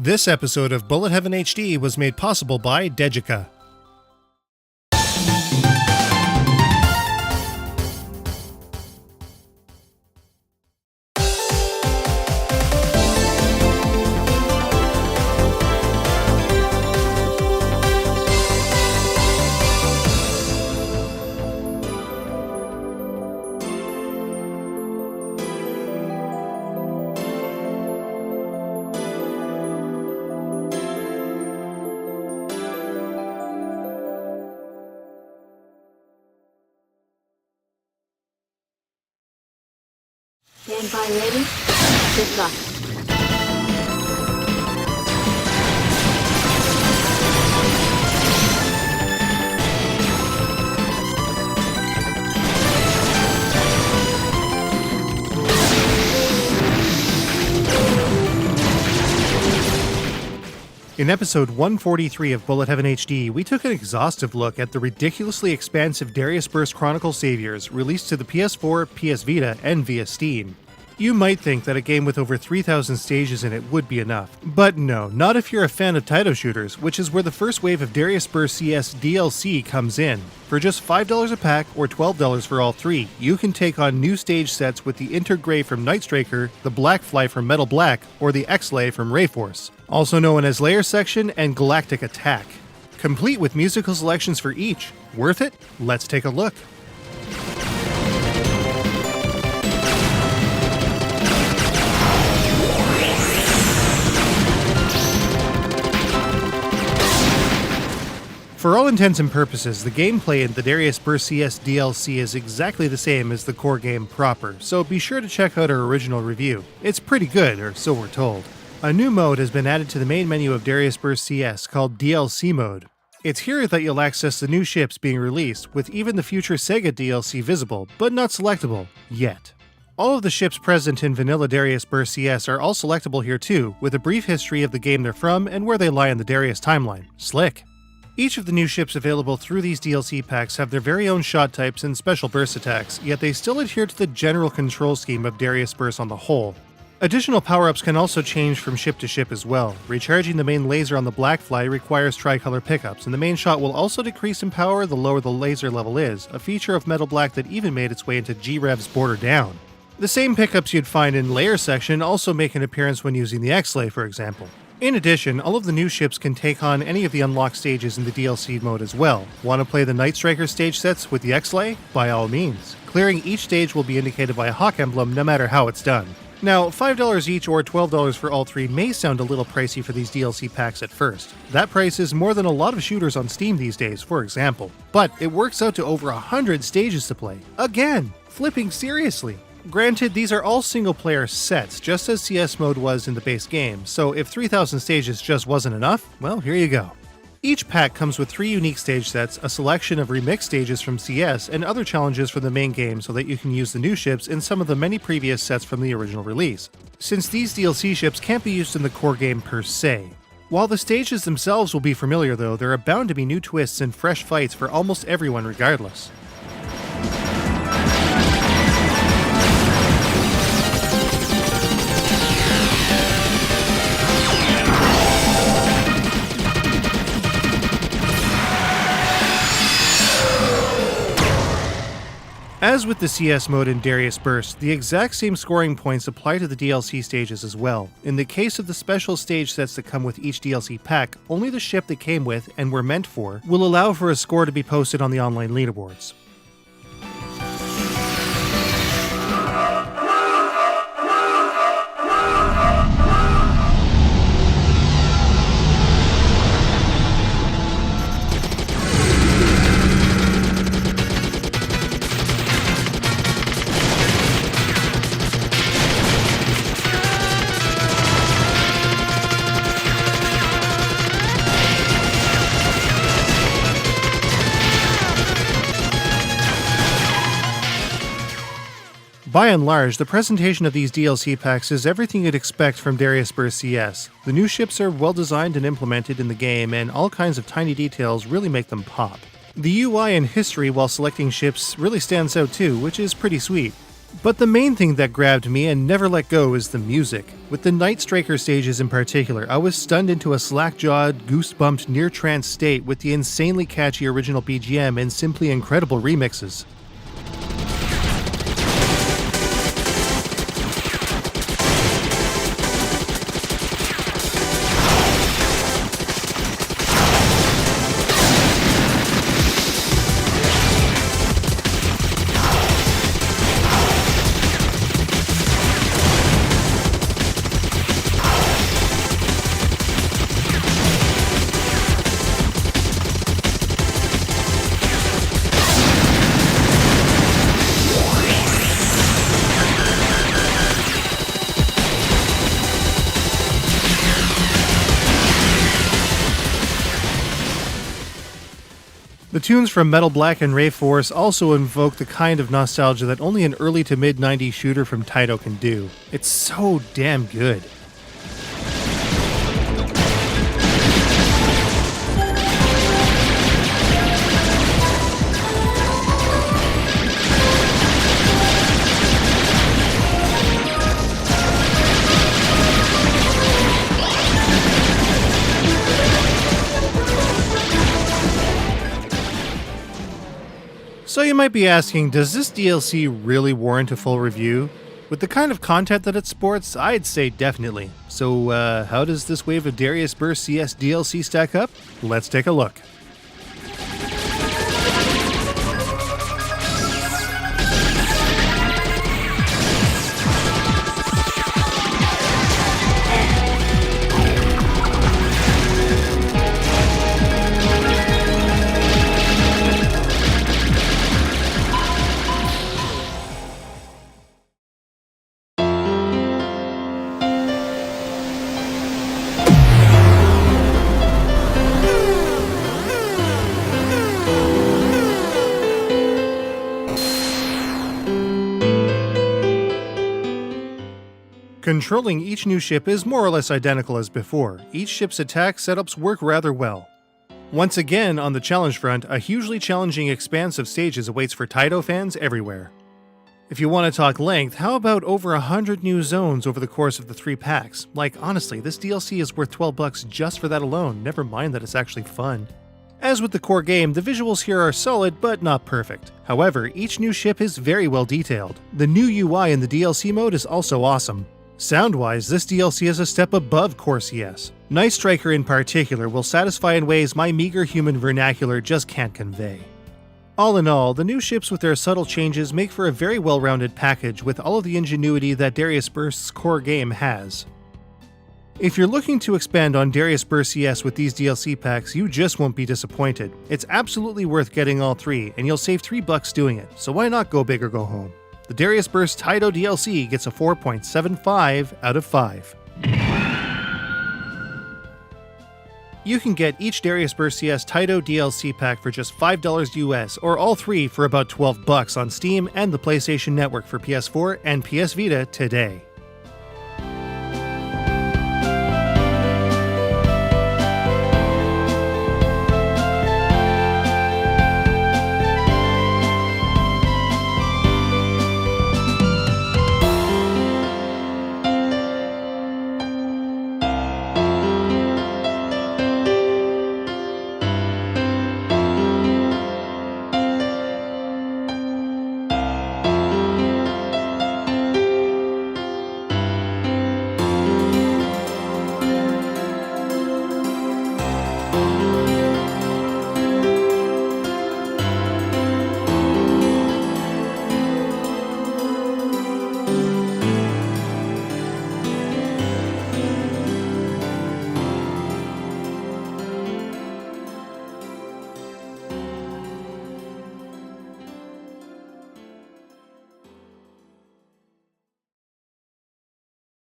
This episode of Bullet Heaven HD was made possible by Dejica. Stand by ready. Good luck. In episode 143 of Bullet Heaven HD, we took an exhaustive look at the ridiculously expansive Dariusburst Chronicle Saviors released to the PS4, PS Vita, and via Steam. You might think that a game with over 3,000 stages in it would be enough, but no, not if you're a fan of Taito shooters, which is where the first wave of Dariusburst CS DLC comes in. For just $5 a pack or $12 for all three, you can take on new stage sets with the Intergrey from Night Striker, the Blackfly from Metal Black, or the X-Lay from Rayforce, also known as Layer Section and Galactic Attack. Complete with musical selections for each. Worth it? Let's take a look. For all intents and purposes, the gameplay in the Dariusburst CS DLC is exactly the same as the core game proper, so be sure to check out our original review. It's pretty good, or so we're told. A new mode has been added to the main menu of Dariusburst CS called DLC Mode. It's here that you'll access the new ships being released, with even the future Sega DLC visible, but not selectable, yet. All of the ships present in vanilla Dariusburst CS are all selectable here too, with a brief history of the game they're from and where they lie in the Darius timeline. Slick! Each of the new ships available through these DLC packs have their very own shot types and special burst attacks, yet they still adhere to the general control scheme of Dariusburst on the whole. Additional power-ups can also change from ship to ship as well. Recharging the main laser on the Blackfly requires tricolor pickups, and the main shot will also decrease in power the lower the laser level is, a feature of Metal Black that even made its way into G-Rev's Border Down. The same pickups you'd find in Layer Section also make an appearance when using the X-Lay, for example. In addition, all of the new ships can take on any of the unlocked stages in the DLC mode as well. Want to play the Night Striker stage sets with the X-Lay? By all means. Clearing each stage will be indicated by a hawk emblem no matter how it's done. Now, $5 each or $12 for all three may sound a little pricey for these DLC packs at first. That price is more than a lot of shooters on Steam these days, for example. But it works out to over 100 stages to play. Again, flipping seriously. Granted, these are all single-player sets, just as CS mode was in the base game, so if 3,000 stages just wasn't enough, well, here you go. Each pack comes with 3 unique stage sets, a selection of remixed stages from CS, and other challenges from the main game so that you can use the new ships in some of the many previous sets from the original release. Since these DLC ships can't be used in the core game per se. While the stages themselves will be familiar though, there are bound to be new twists and fresh fights for almost everyone regardless. As with the CS mode in Dariusburst, the exact same scoring points apply to the DLC stages as well. In the case of the special stage sets that come with each DLC pack, only the ship they came with and were meant for will allow for a score to be posted on the online leaderboards. By and large, the presentation of these DLC packs is everything you'd expect from Dariusburst CS. The new ships are well designed and implemented in the game, and all kinds of tiny details really make them pop. The UI and history while selecting ships really stands out too, which is pretty sweet. But the main thing that grabbed me and never let go is the music. With the Night Striker stages in particular, I was stunned into a slack-jawed, goose-bumped, near-trance state with the insanely catchy original BGM and simply incredible remixes. The tunes from Metal Black and Ray Force also invoke the kind of nostalgia that only an early to mid-90s shooter from Taito can do. It's so damn good. So you might be asking, does this DLC really warrant a full review? With the kind of content that it sports, I'd say definitely. So how does this wave of Dariusburst CS DLC stack up? Let's take a look. Controlling each new ship is more or less identical as before. Each ship's attack setups work rather well. Once again, on the challenge front, a hugely challenging expanse of stages awaits for Taito fans everywhere. If you want to talk length, how about over 100 new zones over the course of the 3 packs? Like, honestly, this DLC is worth $12 just for that alone, never mind that it's actually fun. As with the core game, the visuals here are solid but not perfect. However, each new ship is very well detailed. The new UI in the DLC mode is also awesome. Sound-wise, this DLC is a step above core CS. Night Striker in particular will satisfy in ways my meager human vernacular just can't convey. All in all, the new ships with their subtle changes make for a very well-rounded package with all of the ingenuity that Dariusburst's core game has. If you're looking to expand on Dariusburst CS with these DLC packs, you just won't be disappointed. It's absolutely worth getting all 3, and you'll save $3 doing it, so why not go big or go home? The Dariusburst Taito DLC gets a 4.75 out of 5. You can get each Dariusburst CS Taito DLC pack for just $5 US, or all 3 for about $12 on Steam and the PlayStation Network for PS4 and PS Vita today.